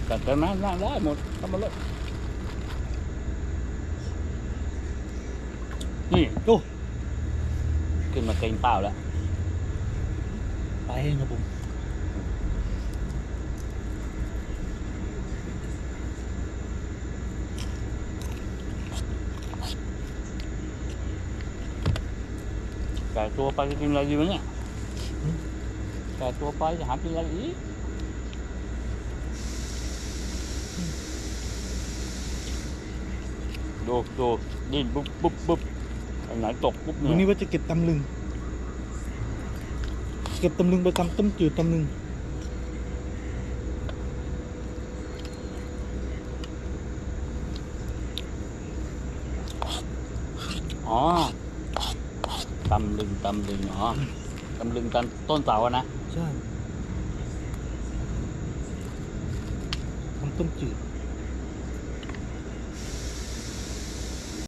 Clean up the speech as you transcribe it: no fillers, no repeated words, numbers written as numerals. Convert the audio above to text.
แต่นั้นได้หมดทำมาเลยนี่ โอ้ ขึ้นมาเต็งเปล่าแล้ว ไปเองครับผม ไก่ตัวไปจะกินอะไรดีวะเนี่ยไก่ตัวไปจะหากินอะไรอีกดูดิ้นปุ๊บอันไหนตกปุ๊บ วัน เนี่ นี้ ย ว่าจะเก็บตำลึง เก็บตำลึงไปทำต้มจืดตำลึง อ๋อตำลึงอ๋อตำลึงต้นเสาอะนะ ใช่ทำต้มจืด